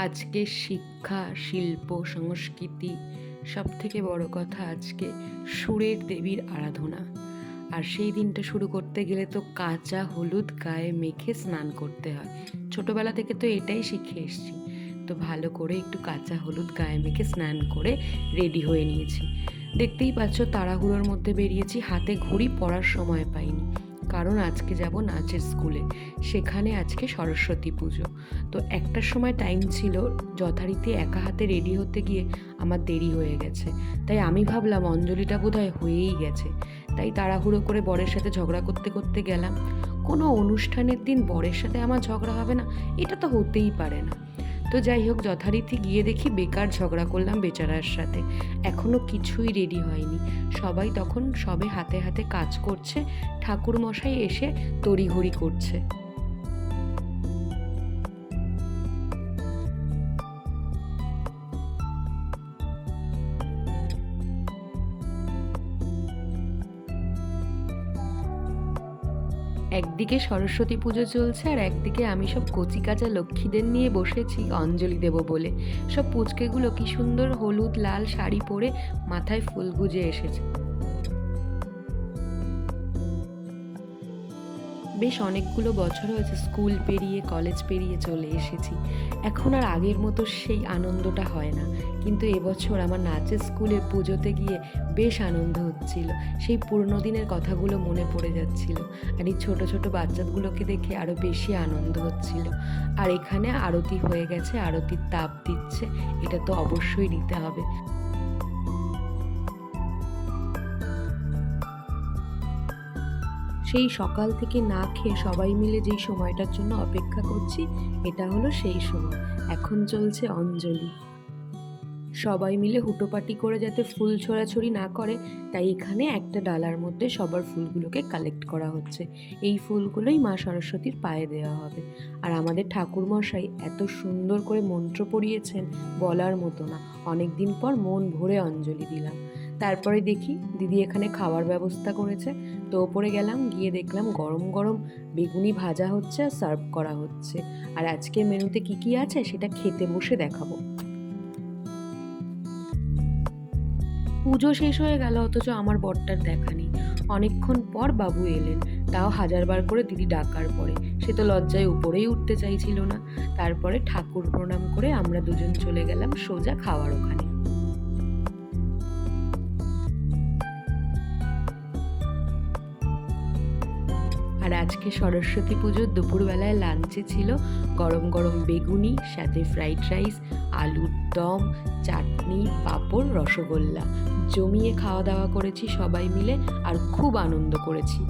আজকে শিক্ষা, শিল্প, সংস্কৃতি, সবথেকে বড় কথা আজকে সুরের দেবীর আরাধনা। আর সেই দিনটা শুরু করতে গেলে তো কাঁচা হলুদ গায়ে মেখে স্নান করতে হয়। ছোটবেলা থেকে তো এটাই শিখে এসেছি। তো ভালো করে একটু কাঁচা হলুদ গায়ে মেখে স্নান করে রেডি হয়ে নিয়েছি। দেখতেই পাচ্ছ তাড়াহুড়োর মধ্যে বেরিয়েছি, হাতে ঘড়ি পরার সময় পাইনি। কারণ আজকে যাব নাচের স্কুলে, সেখানে আজকে সরস্বতী পুজো। তো একটার সময় টাইম ছিল, যথারীতি একা হাতে রেডি হতে গিয়ে আমার দেরি হয়ে গেছে। তাই আমি ভাবলাম অঞ্জলিটা বোধহয় হয়েই গেছে, তাই তাড়াহুড়ো করে বরের সাথে ঝগড়া করতে করতে গেলাম। কোনো অনুষ্ঠানের দিন বরের সাথে আমার ঝগড়া হবে না, এটা তো হতেই পারে না। তো যাই হোক, যথারীতি গিয়ে দেখি বেকার ঝগড়া করলাম বেচারার সাথে। এখনও কিছুই রেডি হয়নি, সবাই তখন সবে হাতে হাতে কাজ করছে, ঠাকুর মশাই এসে তড়িঘড়ি করছে। একদিকে সরস্বতী পুজো চলছে আর একদিকে আমি সব কচিকাঁচা লক্ষ্মীদের নিয়ে বসেছি অঞ্জলি দেব বলে। সব পুচকেগুলো কি সুন্দর হলুদ লাল শাড়ি পরে মাথায় ফুল গুজে এসেছে। বেশ অনেকগুলো বছর হয়েছে স্কুল পেরিয়ে কলেজ পেরিয়ে চলে এসেছি। এখন আর আগের মতো সেই আনন্দটা হয় না, কিন্তু এবছর আমার নাচের স্কুলে পুজোতে গিয়ে বেশ আনন্দ হচ্ছিল। সেই পুরনো দিনের কথাগুলো মনে পড়ে যাচ্ছিল, আর এই ছোটো ছোটো বাচ্চাগুলোকে দেখে আরও বেশি আনন্দ হচ্ছিল। আর এখানে আরতি হয়ে গেছে, আরতির তাপ দিচ্ছে, এটা তো অবশ্যই নিতে হবে। সেই সকাল থেকে না খেয়ে সবাই মিলে যেই সময়টার জন্য অপেক্ষা করছি, এটা হলো সেই সময়। এখন চলছে অঞ্জলি। সবাই মিলে হুটোপাটি করে যাতে ফুল ছোড়াছুড়ি না করে, তাই এখানে একটা ডালার মধ্যে সবার ফুলগুলোকে কালেক্ট করা হচ্ছে। এই ফুলগুলোই মা সরস্বতীর পায়ে দেওয়া হবে। আর আমাদের ঠাকুরমশাই এত সুন্দর করে মন্ত্র পড়িয়েছেন, বলার মতো না। অনেক দিন পর মন ভরে অঞ্জলি দিলাম। তারপরে দেখি দিদি এখানে খাওয়ার ব্যবস্থা করেছে, তো ওপরে গেলাম, গিয়ে দেখলাম গরম গরম বেগুনি ভাজা হচ্ছে আর সার্ভ করা হচ্ছে। আর আজকের মেনুতে কি কি আছে সেটা খেতে বসে দেখাবো। পুজো শেষ হয়ে গেল, অথচ আমার বরটার দেখা নেই। অনেকক্ষণ পর বাবু এলেন, তাও হাজারবার করে দিদি ডাকার পরে। সে তো লজ্জায় উপরেই উঠতে চাইছিল না। তারপরে ঠাকুর প্রণাম করে আমরা দুজন চলে গেলাম সোজা খাওয়ার ওখানে। আর আজকে সরস্বতী পুজোর দুপুরবেলায় লাঞ্চে ছিল গরম গরম বেগুনি, সাথে ফ্রাইড রাইস, আলুর দম, চাটনি, পাঁপড়, রসগোল্লা। জমিয়ে খাওয়া দাওয়া করেছি সবাই মিলে, আর খুব আনন্দ করেছি।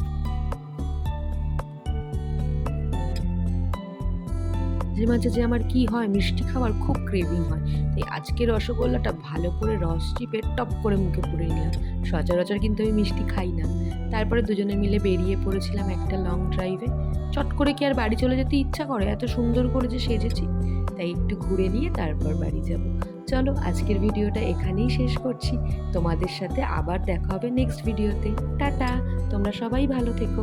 মাঝে মাঝে যে আমার কি হয়, মিষ্টি খাওয়ার খুব ক্রেভিং হয়, তাই আজকে রসগোল্লাটা ভালো করে রস চিপে টপ করে মুখে পুরে নিলাম। সচরাচর কিন্তু আমি মিষ্টি খাই না। তারপরে দুজনে মিলে বেরিয়ে পড়েছিলাম একটা লং ড্রাইভে। চট করে কি আর বাড়ি চলে যেতে ইচ্ছা করে, এত সুন্দর করে যে সেজেছি, তাই একটু ঘুরে নিয়ে তারপর বাড়ি যাব। চলো আজকের ভিডিওটা এখানেই শেষ করছি। তোমাদের সাথে আবার দেখা হবে নেক্সট ভিডিওতে। টাটা, তোমরা সবাই ভালো থেকো।